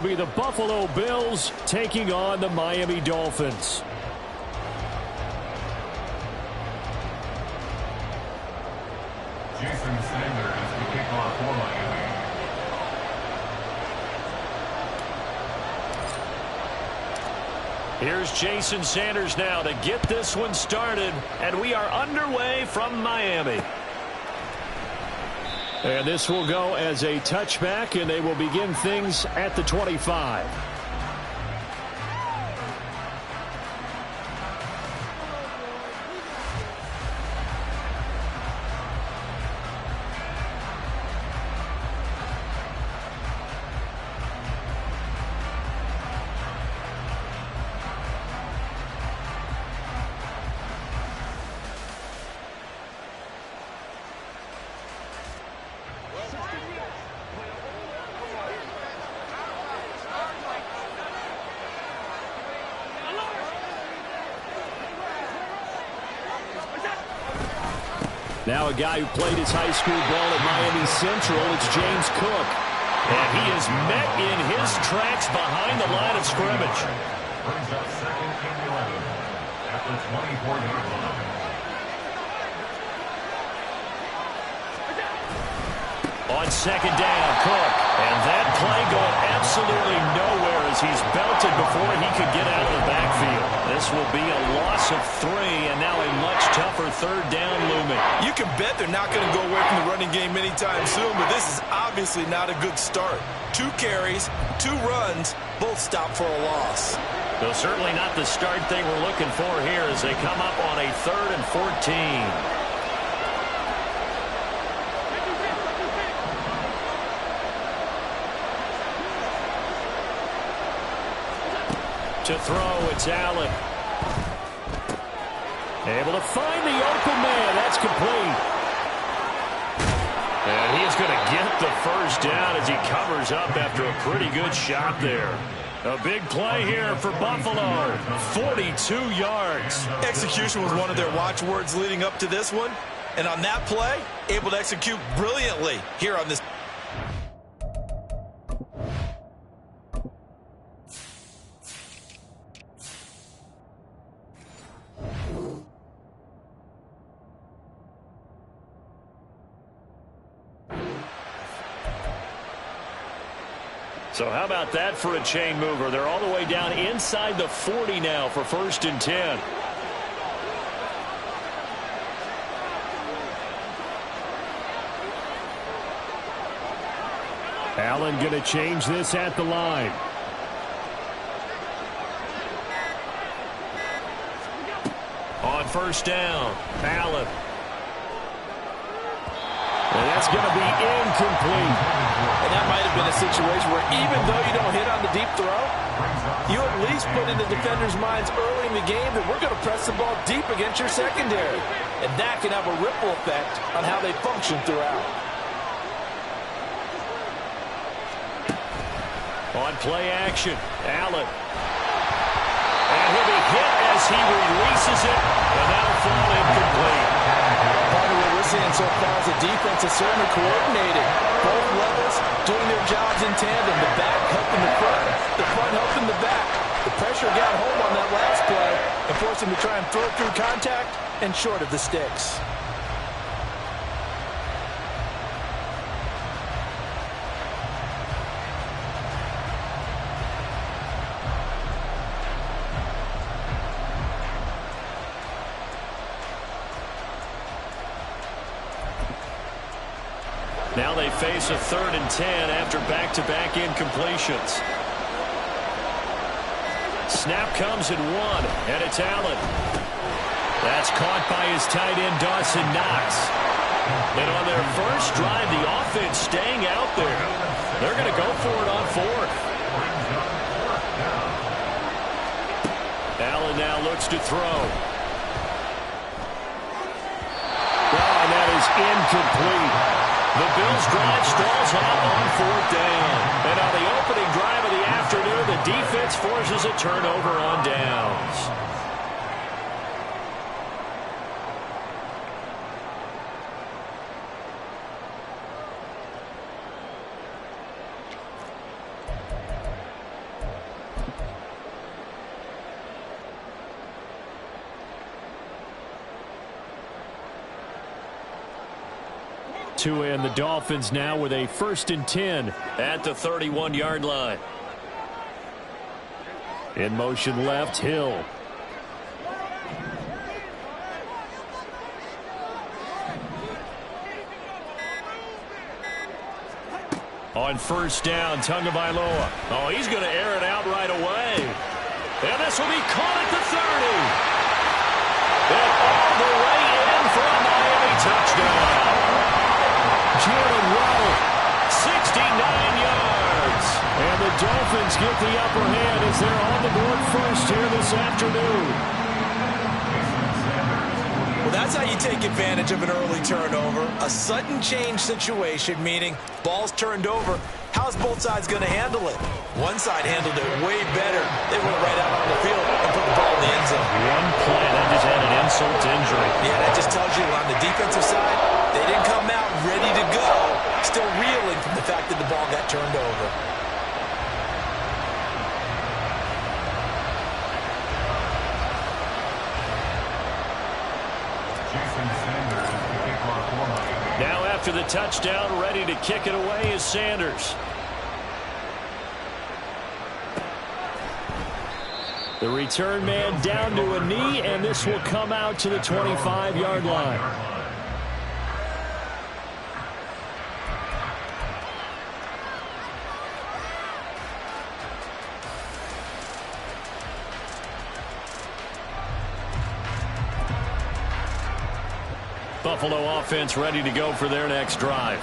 Be the Buffalo Bills taking on the Miami Dolphins. Jason Sanders is the kickoff for Miami. Here's Jason Sanders now to get this one started, and we are underway from Miami. And this will go as a touchback, and they will begin things at the 25. Now a guy who played his high school ball at Miami Central, it's James Cook. And he is met in his tracks behind the line of scrimmage. Brings up 2nd and 11 at the 24-yard line. On 2nd down, Cook. And that play going absolutely nowhere as he's belted before he could get out of the backfield. This will be a loss of 3, and now a much tougher 3rd down looming. You can bet they're not going to go away from the running game anytime soon, but this is obviously not a good start. 2 carries, 2 runs, both stopped for a loss. Though certainly not the start they were looking for here as they come up on a 3rd and 14. To throw, it's Allen. Able to find the open man. That's complete. And he is going to get the first down as he covers up after a pretty good shot there. A big play here for Buffalo. 42 yards. Execution was one of their watchwords leading up to this one. And on that play, able to execute brilliantly here on this. So how about that for a chain mover? They're all the way down inside the 40 now for 1st and 10. Allen going to change this at the line. On 1st down, Allen. And that's going to be incomplete. And that might have been a situation where even though you don't hit on the deep throw, you at least put in the defenders' minds early in the game that we're going to press the ball deep against your secondary. And that can have a ripple effect on how they function throughout. On play action, Allen. And he'll be hit as he releases it, and that'll fall incomplete. Part of what we're seeing so far is the defense is certainly coordinated. Both levels doing their jobs in tandem. The back helping the front helping the back. The pressure got home on that last play and forced him to try and throw it through contact and short of the sticks. Now they face a 3rd and 10 after back-to-back incompletions. Snap comes at 1, and it's Allen. That's caught by his tight end, Dawson Knox. And on their first drive, the offense staying out there. They're going to go for it on 4th. Allen now looks to throw. Oh, and that is incomplete. The Bills' drive stalls out on 4th down. And on the opening drive of the afternoon, the defense forces a turnover on downs. Tua and the Dolphins now with a 1st and 10 at the 31-yard line. In motion left, Hill. On 1st down, Tagovailoa. Oh, he's going to air it out right away. And this will be caught at the 30. And all the way in for a Miami touchdown. Jalen Waddle, 69 yards. And the Dolphins get the upper hand as they're on the board first here this afternoon. Well, that's how you take advantage of an early turnover. A sudden change situation, meaning ball's turned over. How's both sides going to handle it? One side handled it way better. They went right out on the field and put the ball in the end zone. One play, that just had an insult to injury. Yeah, that just tells you on the defensive side, they didn't come out ready to go, still reeling from the fact that the ball got turned over. Now after the touchdown, ready to kick it away is Sanders. The return man down to a knee, and this will come out to the 25-yard line. Buffalo offense ready to go for their next drive.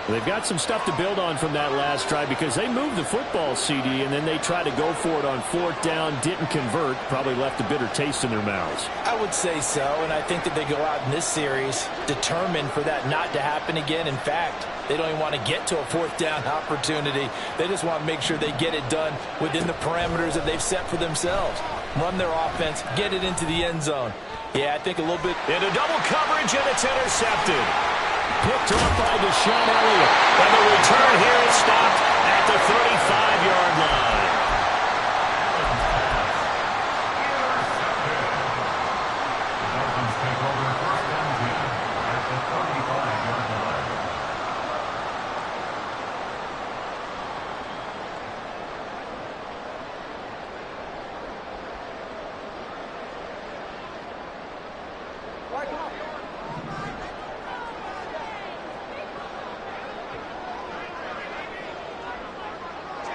They've got some stuff to build on from that last drive because they moved the football, CD, and then they tried to go for it on 4th down, didn't convert, probably left a bitter taste in their mouths. I would say so, and I think that they go out in this series determined for that not to happen again. In fact, they don't even want to get to a 4th down opportunity. They just want to make sure they get it done within the parameters that they've set for themselves. Run their offense, get it into the end zone. Yeah, I think a little bit. Into double coverage, and it's intercepted. Picked off by Deshaun Elliott. And the return here is stopped at the 35-yard line. The Dolphins take over 1st and 10 at the 35-yard line.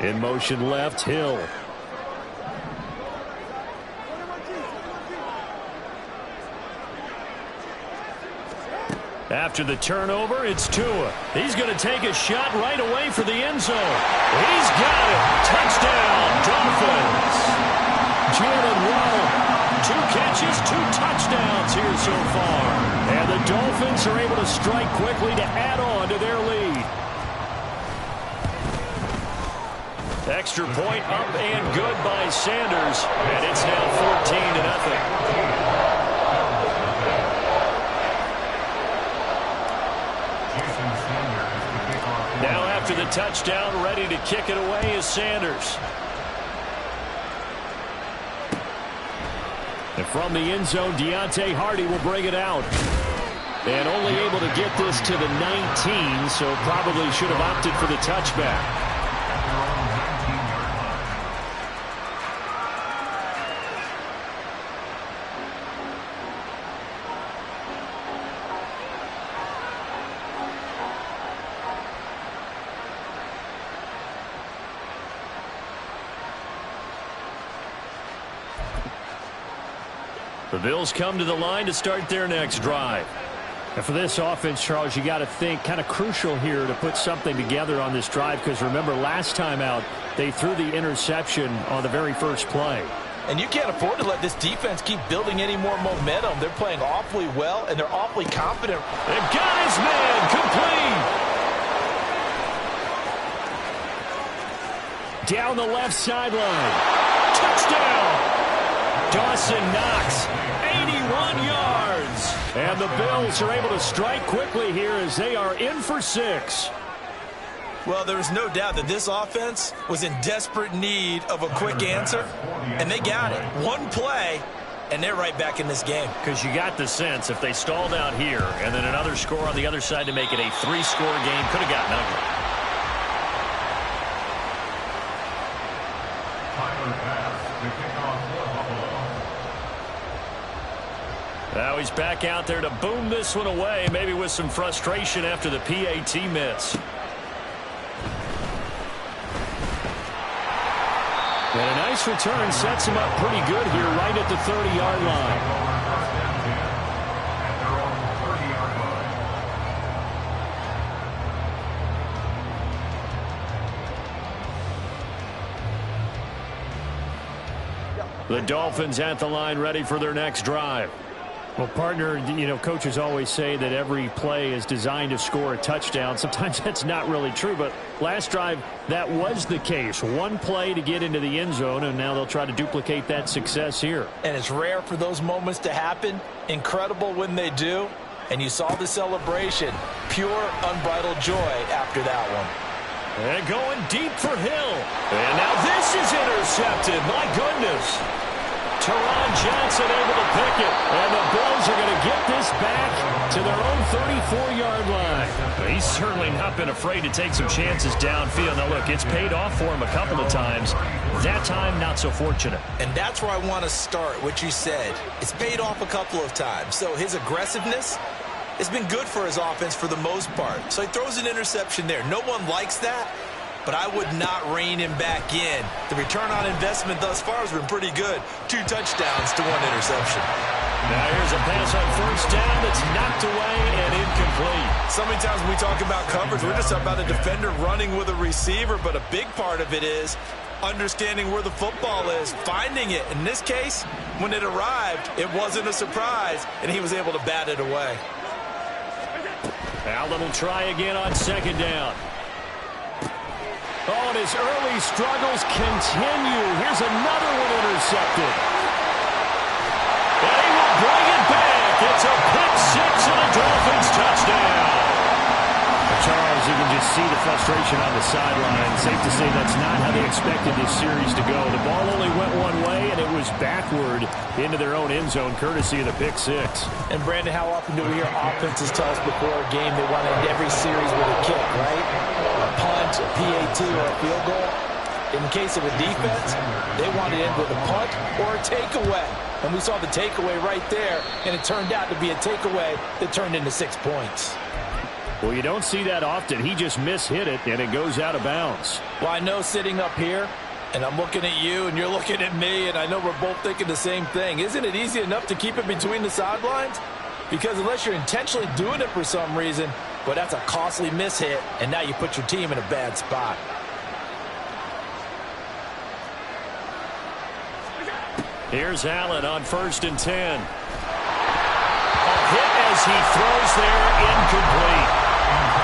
In motion left, Hill. After the turnover, it's Tua. He's going to take a shot right away for the end zone. He's got it. Touchdown, Dolphins. Jalen Waddle, 2 catches, 2 touchdowns here so far. And the Dolphins are able to strike quickly to add on to their lead. Extra point up and good by Sanders. And it's now 14-0. Now after the touchdown, ready to kick it away is Sanders. And from the end zone, Deontay Hardy will bring it out. And only able to get this to the 19, so probably should have opted for the touchback. The Bills come to the line to start their next drive. And for this offense, Charles, you got to think kind of crucial here to put something together on this drive because remember last time out they threw the interception on the very first play. And you can't afford to let this defense keep building any more momentum. They're playing awfully well and they're awfully confident. They've got his man complete. Down the left sideline. Touchdown. Dawson Knox, 81 yards. And the Bills are able to strike quickly here as they are in for 6. Well, there's no doubt that this offense was in desperate need of a quick answer, and they got it. One play, and they're right back in this game. Because you got the sense if they stalled out here and then another score on the other side to make it a 3-score game, could have gotten ugly. Final pass to kick off for Buffalo. Now he's back out there to boom this one away, maybe with some frustration after the PAT miss. And a nice return sets him up pretty good here right at the 30-yard line. The Dolphins at the line ready for their next drive. Well, partner, you know, coaches always say that every play is designed to score a touchdown. Sometimes that's not really true, but last drive, that was the case. One play to get into the end zone, and now they'll try to duplicate that success here. And it's rare for those moments to happen. Incredible when they do. And you saw the celebration. Pure, unbridled joy after that one. And going deep for Hill. And now this is intercepted. My goodness. Teron Johnson able to pick it. And the Bills are going to get this back to their own 34-yard line. He's certainly not been afraid to take some chances downfield. Now, look, it's paid off for him a couple of times. That time, not so fortunate. And that's where I want to start, what you said. It's paid off a couple of times. So his aggressiveness has been good for his offense for the most part. So he throws an interception there. No one likes that, but I would not rein him back in. The return on investment thus far has been pretty good. 2 touchdowns to 1 interception. Now here's a pass on first down that's knocked away and incomplete. So many times when we talk about coverage, we're just talking about a defender running with a receiver, but a big part of it is understanding where the football is, finding it. In this case, when it arrived, it wasn't a surprise, and he was able to bat it away. Allen will try again on second down. Oh, and his early struggles continue. Here's another one intercepted. And he will bring it back. It's a pick 6 and a Dolphins touchdown. Charles, you can just see the frustration on the sideline. Safe to say that's not how they expected this series to go. The ball only went one way, and it was backward into their own end zone, courtesy of the pick 6. And, Brandon, how often do we hear offenses tell us before a game they want to end every series with a kick, right? A punt, a PAT, or a field goal. In the case of a defense, they want to end with a punt or a takeaway. And we saw the takeaway right there, and it turned out to be a takeaway that turned into 6 points. Well, you don't see that often. He just mishit it, and it goes out of bounds. Well, I know sitting up here, and I'm looking at you, and you're looking at me, and I know we're both thinking the same thing. Isn't it easy enough to keep it between the sidelines? Because unless you're intentionally doing it for some reason, well, that's a costly mishit, and now you put your team in a bad spot. Here's Allen on 1st and 10. A hit as he throws there, incomplete.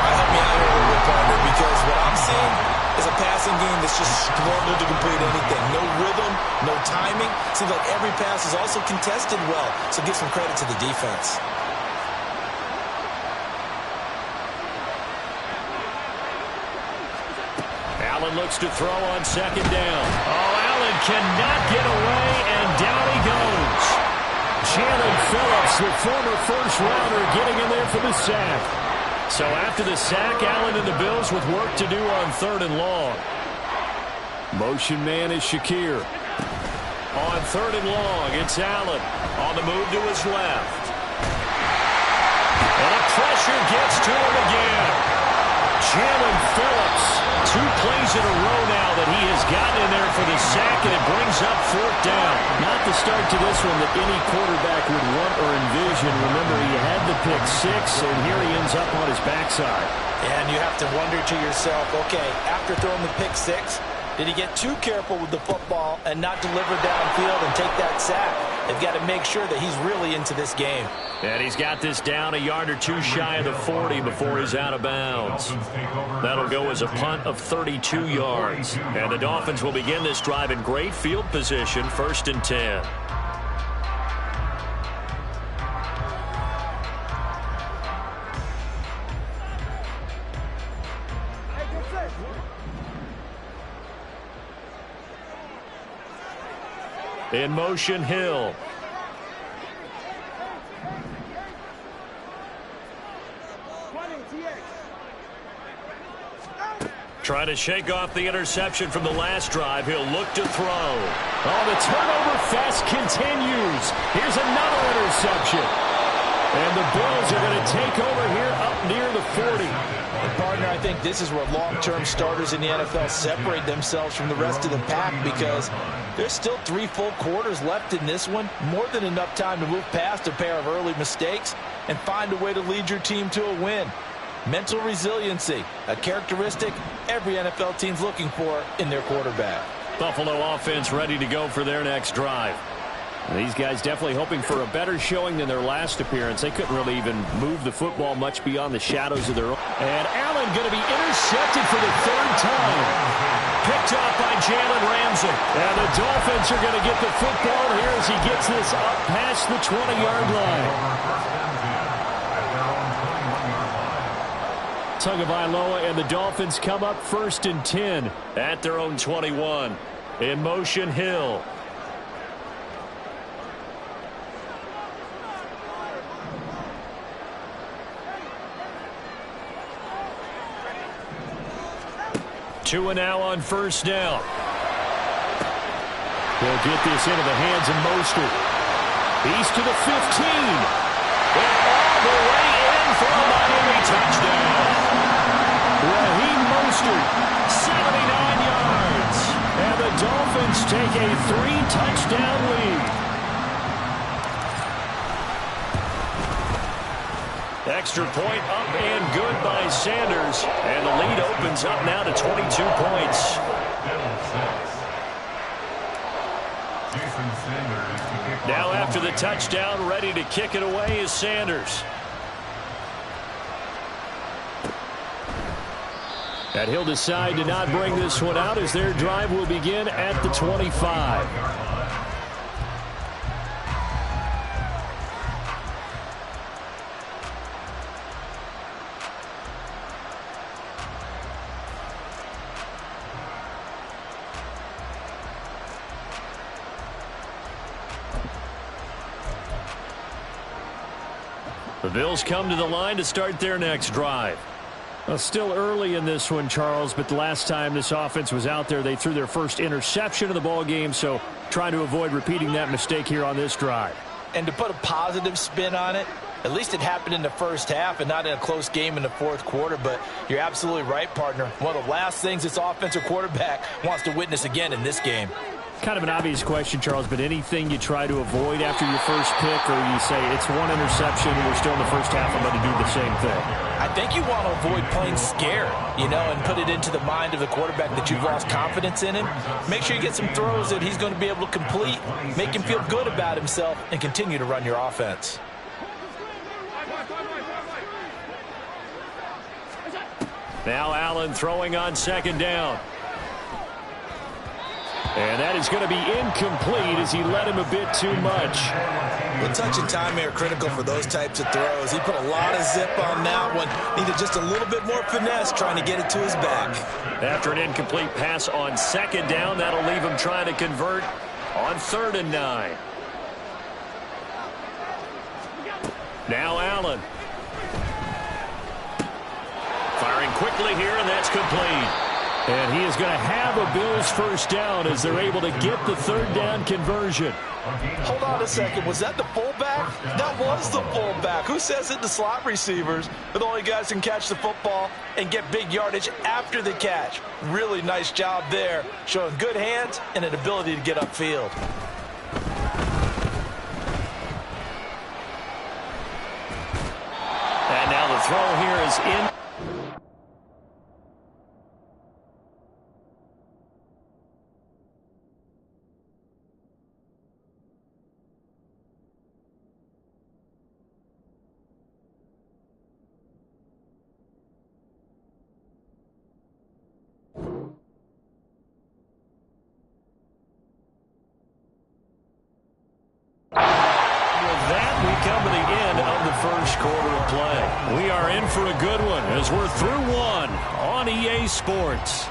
Help me out here a little bit, partner, because what I'm seeing is a passing game that's just struggled to complete anything. No rhythm, no timing. Seems like every pass is also contested well, so give some credit to the defense. Allen looks to throw on second down. Oh, Allen cannot get away, and down he goes. Jalen Phillips, the former first-rounder, getting in there for the sack. So after the sack, Allen and the Bills with work to do on 3rd and long. Motion man is Shakir. On 3rd and long, it's Allen. On the move to his left. And the pressure gets to him again. Jalen Phillips, 2 plays in a row now that he has gotten in there for the sack, and it brings up 4th down. Not the start to this one that any quarterback would want or envision. Remember, he had the pick 6, and here he ends up on his backside. And you have to wonder to yourself, okay, after throwing the pick 6, did he get too careful with the football and not deliver downfield and take that sack? They've got to make sure that he's really into this game. And he's got this down a yard or 2 shy of the 40 before he's out of bounds. That'll go as a punt of 32 yards. And the Dolphins will begin this drive in great field position, 1st and 10. In motion, Hill. Trying to shake off the interception from the last drive. He'll look to throw. Oh, the turnover fest continues. Here's another interception. And the Bills are going to take over here up near the 40. And partner, I think this is where long-term starters in the NFL separate themselves from the rest of the pack, because there's still 3 full quarters left in this one. More than enough time to move past a pair of early mistakes and find a way to lead your team to a win. Mental resiliency, a characteristic every NFL team's looking for in their quarterback. Buffalo offense ready to go for their next drive. These guys definitely hoping for a better showing than their last appearance. They couldn't really even move the football much beyond the shadows of their own. And Allen going to be intercepted for the 3rd time. Picked off by Jalen Ramsey. And the Dolphins are going to get the football here as he gets this up past the 20-yard line. Tagovailoa and the Dolphins come up 1st and 10 at their own 21. In motion, Hill. Two and now on 1st down. They'll get this into the hands of Mostert. He's to the 15. And all the way in for a Miami touchdown. Raheem Mostert, 79 yards. And the Dolphins take a 3-touchdown lead. Extra point up and good by Sanders. And the lead opens up now to 22 points. Now after the touchdown, ready to kick it away is Sanders. And he'll decide to not bring this one out as their drive will begin at the 25. The Bills come to the line to start their next drive. Well, still early in this one, Charles, but the last time this offense was out there, they threw their first interception of the ball game, so trying to avoid repeating that mistake here on this drive. And to put a positive spin on it, at least it happened in the first half and not in a close game in the 4th quarter, but you're absolutely right, partner. One of the last things this offensive quarterback wants to witness again in this game. Kind of an obvious question, Charles, but anything you try to avoid after your first pick, or you say it's one interception, we're still in the first half, I'm going to do the same thing? I think you want to avoid playing scared, and put it into the mind of the quarterback that you've lost confidence in him. Make sure you get some throws that he's going to be able to complete, make him feel good about himself, and continue to run your offense. Now Allen throwing on 2nd down. And that is going to be incomplete as he led him a bit too much. Well, touch and timing are critical for those types of throws. He put a lot of zip on that one. Needed just a little bit more finesse trying to get it to his back. After an incomplete pass on 2nd down, that'll leave him trying to convert on 3rd and 9. Now Allen. Firing quickly here, and that's complete. And he is going to have a Bills first down as they're able to get the 3rd down conversion. Hold on a second. Was that the fullback? That was the fullback. Who says it? The slot receivers. But the only guys can catch the football and get big yardage after the catch. Really nice job there, showing good hands and an ability to get upfield. And now the throw here is in. Come to the end of the first quarter of play. We are in for a good one as we're through one on EA Sports.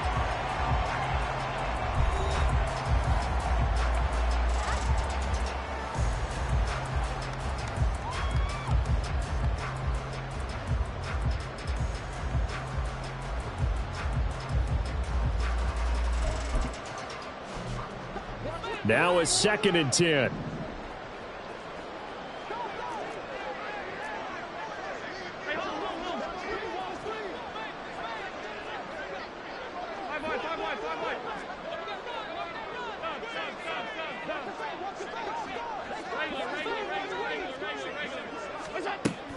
Now a 2nd and 10.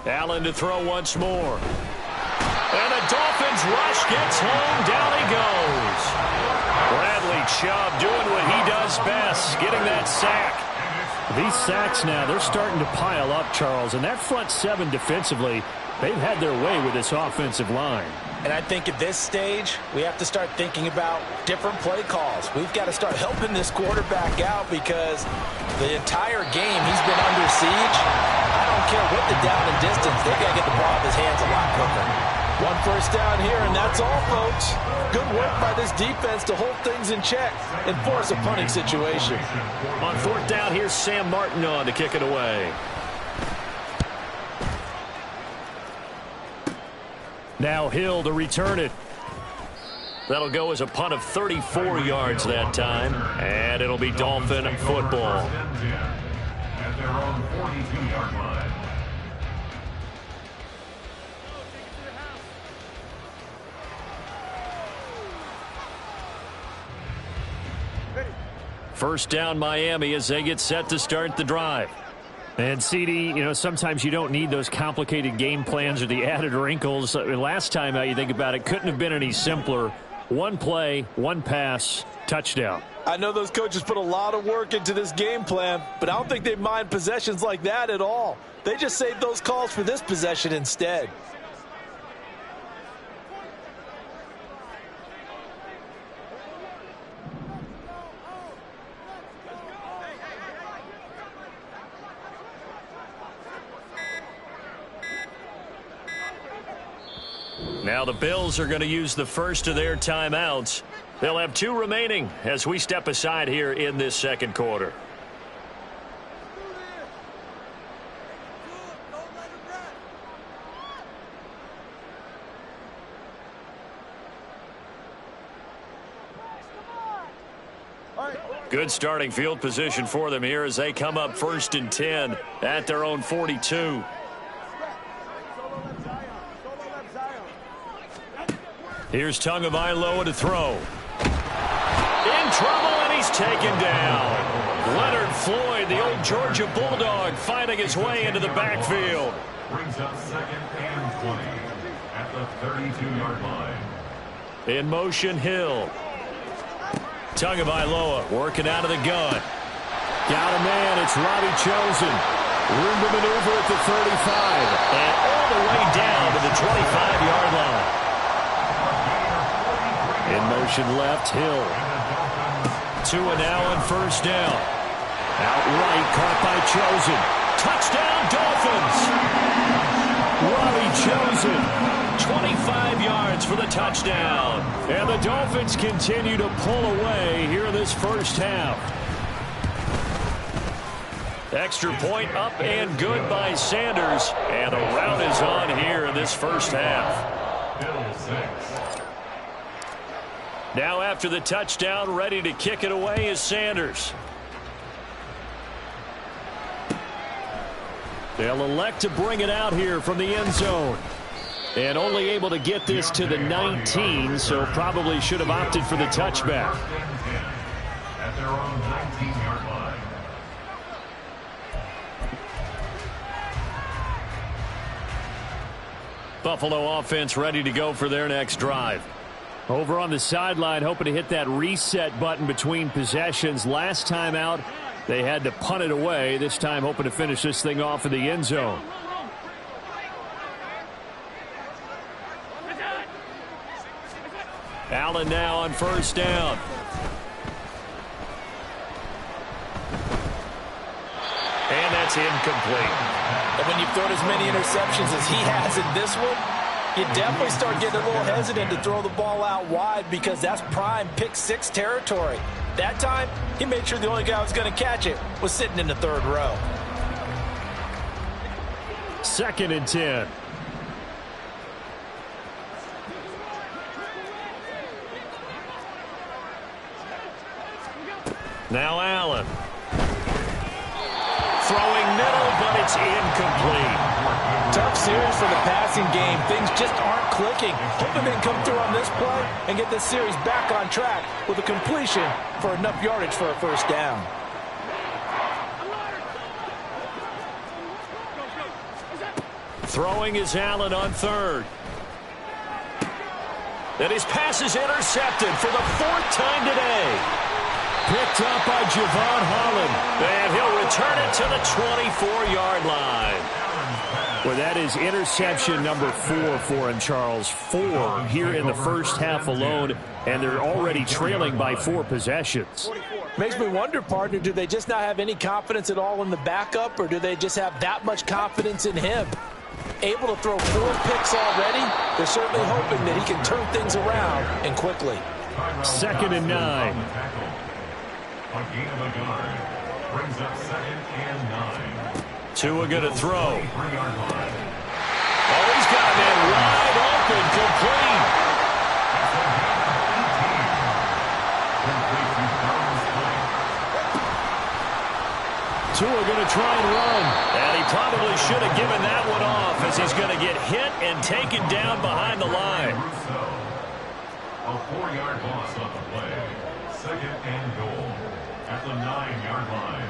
Allen to throw once more. And the Dolphins rush gets home. Down he goes. Bradley Chubb doing what he does best, getting that sack. These sacks now, they're starting to pile up, Charles. And that front seven defensively, they've had their way with this offensive line. And I think at this stage, we have to start thinking about different play calls. We've got to start helping this quarterback out because the entire game he's been under siege. I don't care what the down and distance. They've got to get the ball out of his hands a lot quicker. 1 first down here, and that's all, folks. Good work by this defense to hold things in check and force a punting situation. On 4th down, here's Sam Martin on to kick it away. Now Hill to return it. That'll go as a punt of 34 yards that time. And it'll be Dolphin football. At their own 42-yard line. First down Miami as they get set to start the drive. And CD, you know, sometimes you don't need those complicated game plans or the added wrinkles. Last time out, you think about it, couldn't have been any simpler. 1 play, 1 pass, touchdown. I know those coaches put a lot of work into this game plan, but I don't think they mind possessions like that at all. They just saved those calls for this possession instead. Now the Bills are going to use the first of their timeouts. They'll have 2 remaining as we step aside here in this second quarter. Good starting field position for them here as they come up 1st and 10 at their own 42. Here's Tagovailoa to throw. In trouble, and he's taken down. Leonard Floyd, the old Georgia Bulldog, fighting his way into the backfield. Brings up 2nd and 20 at the 32-yard line. In motion, Hill. Tagovailoa working out of the gun. Got a man, it's Robbie Chosen. Room to maneuver at the 35. And all the way down to the 25-yard line. In motion left, Hill. 2 and now on 1st down. Outright caught by Chosen. Touchdown, Dolphins. Robbie Chosen. 25 yards for the touchdown. And the Dolphins continue to pull away here in this first half. Extra point up and good by Sanders. And a rout is on here in this first half. Bill 6. Now after the touchdown, ready to kick it away is Sanders. They'll elect to bring it out here from the end zone. And only able to get this to the 19, so probably should have opted for the touchback. At their own 19-yard line. Buffalo offense ready to go for their next drive. Over on the sideline, hoping to hit that reset button between possessions. Last time out, they had to punt it away. This time, hoping to finish this thing off in the end zone. Allen now on 1st down. And that's incomplete. And when you've thrown as many interceptions as he has in this one, you definitely start getting a little hesitant to throw the ball out wide because that's prime pick 6 territory. That time, he made sure the only guy who was going to catch it was sitting in the 3rd row. 2nd and 10. Now Allen. Throwing middle, but it's incomplete. Tough series for the passing game. Things just aren't clicking. Hoping they can come through on this play and get this series back on track with a completion for enough yardage for a first down. Throwing is Allen on third. And his pass is intercepted for the fourth time today. Picked up by Javon Holland. And he'll return it to the 24-yard line. Well, that is interception number 4 for him, Charles. 4 here in the first half alone, and they're already trailing by 4 possessions. Makes me wonder, partner, do they just not have any confidence at all in the backup, or do they just have that much confidence in him? Able to throw 4 picks already, they're certainly hoping that he can turn things around and quickly. 2nd and 9. A gain of a yard brings up 2nd and 9. Tua going to throw. 3-yard line. Oh, he's got a man wide open, complete. Tua going to try and run. And he probably should have given that one off as he's going to get hit and taken down behind the line. A 4-yard loss on the play. 2nd and goal at the 9-yard line.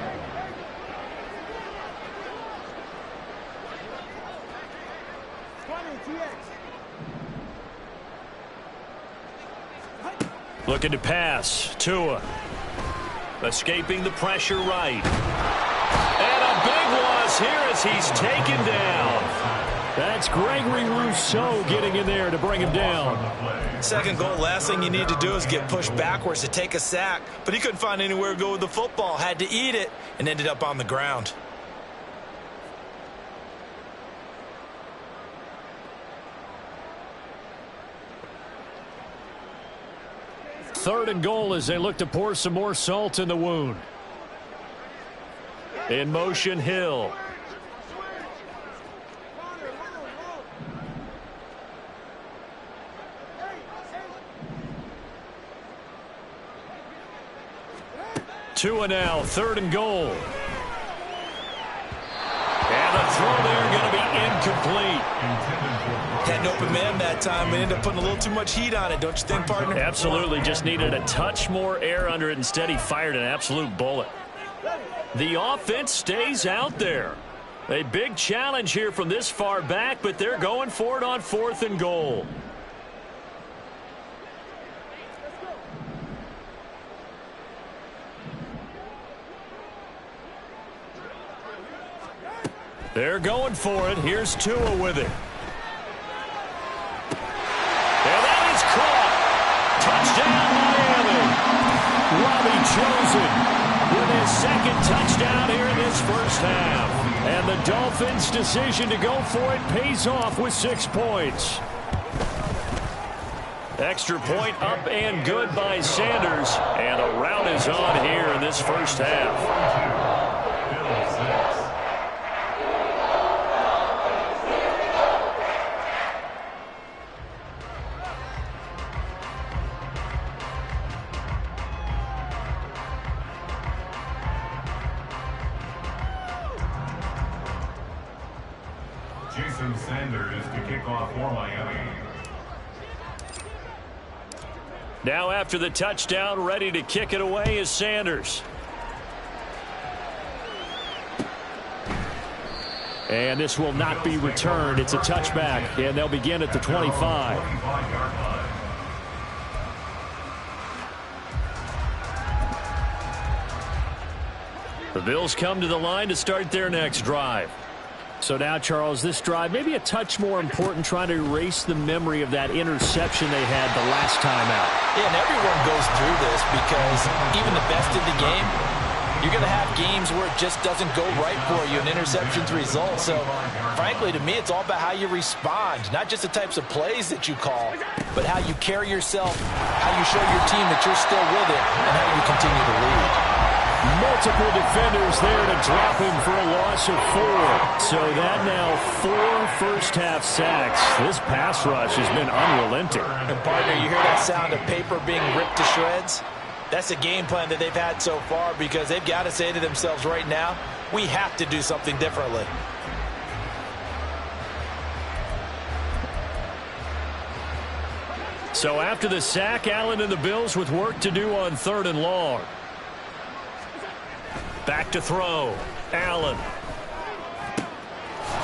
Looking to pass. Tua. Escaping the pressure right. And a big loss here as he's taken down. That's Gregory Rousseau getting in there to bring him down. 2nd goal, last thing you need to do is get pushed backwards to take a sack. But he couldn't find anywhere to go with the football. Had to eat it and ended up on the ground. Third and goal as they look to pour some more salt in the wound. In motion, Hill. Tua now, 3rd and goal. And the throw there going to be incomplete. Had an open man that time and ended up putting a little too much heat on it, don't you think, partner? Absolutely, just needed a touch more air under it. Instead, he fired an absolute bullet. The offense stays out there. A big challenge here from this far back, but they're going for it on 4th and goal. They're going for it. Here's Tua with it. And that is caught. Touchdown, Miami. Robbie Chosen with his 2nd touchdown here in this first half. And the Dolphins' decision to go for it pays off with 6 points. Extra point up and good by Sanders. And a rout is on here in this first half. Sanders to kick off for Miami. Now after the touchdown, ready to kick it away is Sanders. And this will not be returned. It's a touchback, and they'll begin at the 25. The Bills come to the line to start their next drive. So now, Charles, this drive maybe a touch more important, trying to erase the memory of that interception they had the last time out. Yeah, and everyone goes through this because even the best in the game, you're going to have games where it just doesn't go right for you, and interceptions result. So, frankly, to me, it's all about how you respond, not just the types of plays that you call, but how you carry yourself, how you show your team that you're still with it, and how you continue to lead. Multiple defenders there to drop him for a loss of 4. So that now 4 first-half sacks. This pass rush has been unrelenting. And, partner, you hear that sound of paper being ripped to shreds? That's a game plan that they've had so far because they've got to say to themselves right now, we have to do something differently. So after the sack, Allen and the Bills with work to do on 3rd and long. Back to throw. Allen.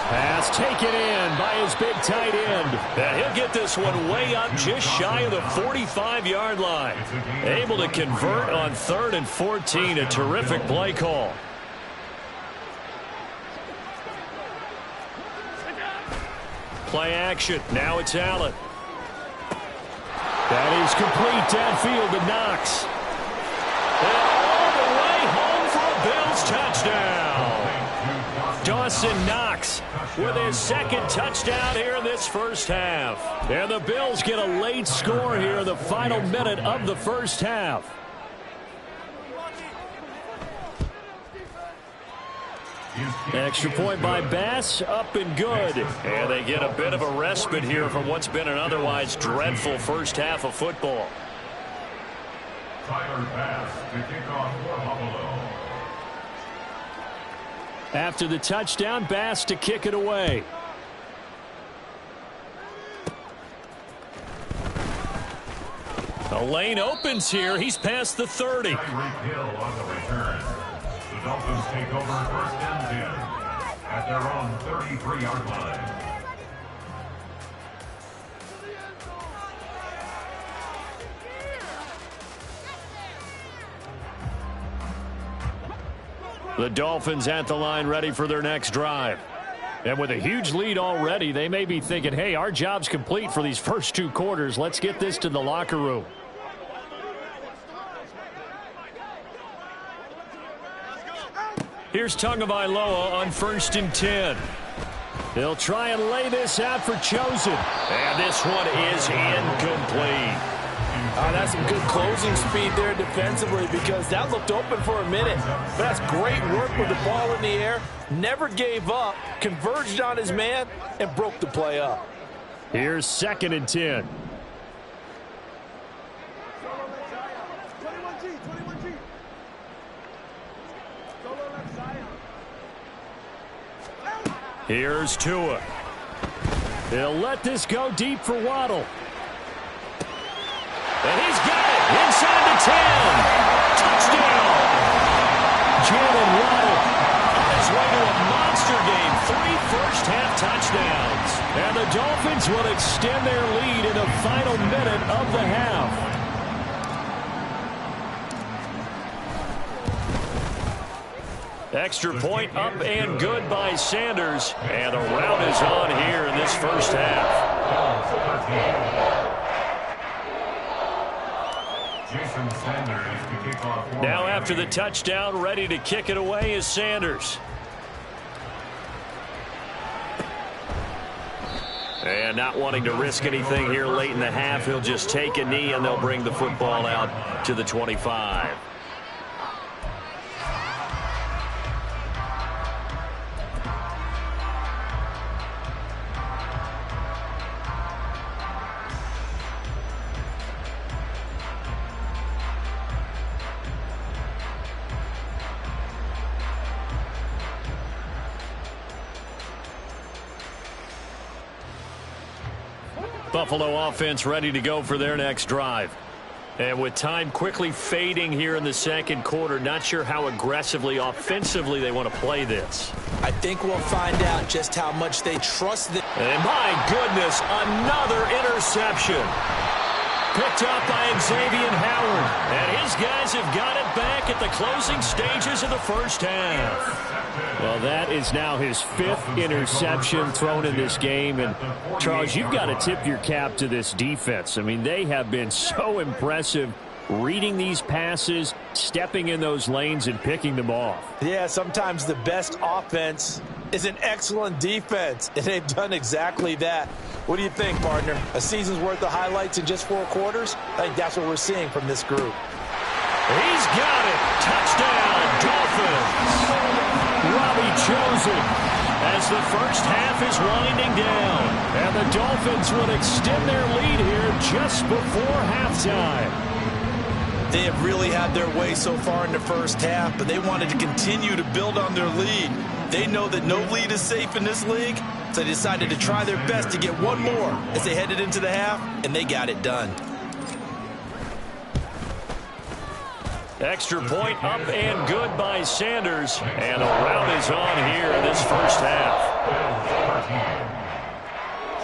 Pass taken in by his big tight end. And he'll get this one way up just shy of the 45-yard line. Able to convert on 3rd and 14. A terrific play call. Play action. Now it's Allen. That is complete downfield to Knox. And all the way home for a Bills touchdown. Dawson Knox with his 2nd touchdown here in this first half. And the Bills get a late score here in the final minute of the first half. Extra point by Bass, up and good. And they get a bit of a respite here from what's been an otherwise dreadful first half of football. Tyler Bass to kick off for Buffalo. After the touchdown, Bass to kick it away. The lane opens here. He's past the 30. Tyreek Hill on the return. The Dolphins take over 1st and 10 at their own 33-yard line. The Dolphins at the line ready for their next drive. And with a huge lead already, they may be thinking, hey, our job's complete for these first 2 quarters. Let's get this to the locker room. Here's Tagovailoa on 1st and 10. They'll try and lay this out for Chosen. And this one is incomplete. That's some good closing speed there defensively because that looked open for a minute. But that's great work with the ball in the air. Never gave up, converged on his man, and broke the play up. Here's 2nd and 10. Here's Tua. He'll let this go deep for Waddle. And he's got it inside the 10. Touchdown. Jalen Waddle on his way to a monster game. 3 first-half touchdowns. And the Dolphins will extend their lead in the final minute of the half. Extra point up and good by Sanders. And the rout is on here in this first half. Now after the touchdown, ready to kick it away is Sanders. And not wanting to risk anything here late in the half, he'll just take a knee and they'll bring the football out to the 25. Buffalo offense ready to go for their next drive. And with time quickly fading here in the second quarter, not sure how aggressively, offensively they want to play this. I think we'll find out just how much they trust them. And my goodness, another interception. Picked up by Xavier Howard. And his guys have got it back at the closing stages of the first half. Well, that is now his 5th interception thrown in this game. And, Charles, you've got to tip your cap to this defense. I mean, they have been so impressive reading these passes, stepping in those lanes, and picking them off. Yeah, sometimes the best offense is an excellent defense, and they've done exactly that. What do you think, partner? A season's worth of highlights in just 4 quarters? I think that's what we're seeing from this group. He's got it. Touchdown, Dolphins. Robbie Chosen as the first half is winding down. And the Dolphins will extend their lead here just before halftime. They have really had their way so far in the first half, but they wanted to continue to build on their lead. They know that no lead is safe in this league, so they decided to try their best to get one more as they headed into the half, and they got it done. Extra point up and good by Sanders. And a rout is on here in this first half.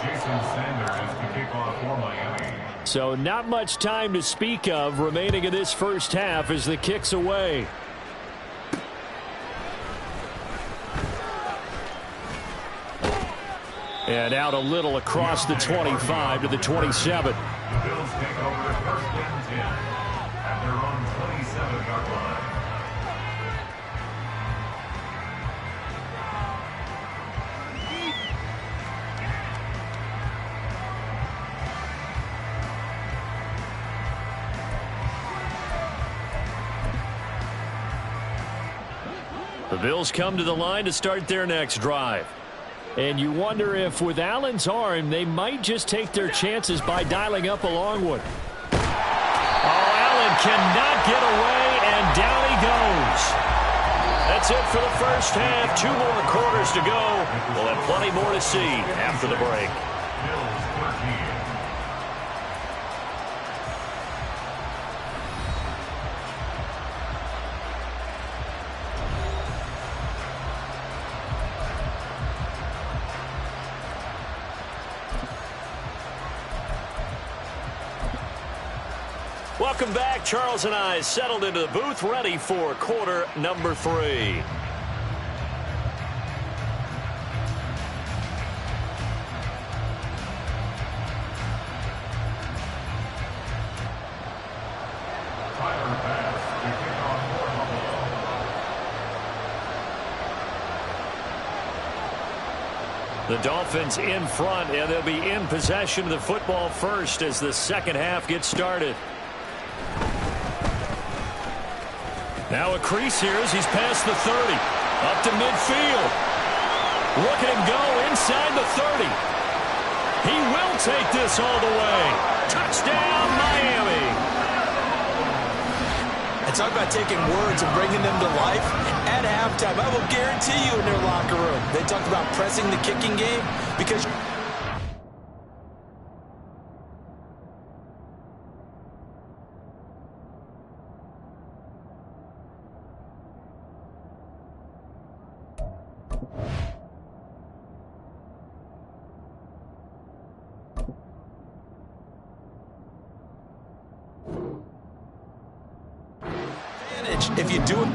Jason Sanders is the kickoff for Miami. So not much time to speak of remaining in this first half as the kick's away. And out a little across the 25 to the 27. The Bills take over first and 10 at their own 27-yard line. The Bills come to the line to start their next drive. And you wonder if with Allen's arm, they might just take their chances by dialing up a long one. Oh, Allen cannot get away, and down he goes. That's it for the first half. 2 more quarters to go. We'll have plenty more to see after the break. Bills 13. Welcome back. Charles and I settled into the booth, ready for quarter number 3. The Dolphins in front, and they'll be in possession of the football first as the second half gets started. Now a crease here as he's past the 30. Up to midfield. Look at him go inside the 30. He will take this all the way. Touchdown, Miami. And talk about taking words and bringing them to life. At halftime, I will guarantee you in their locker room, they talked about pressing the kicking game because... if you do it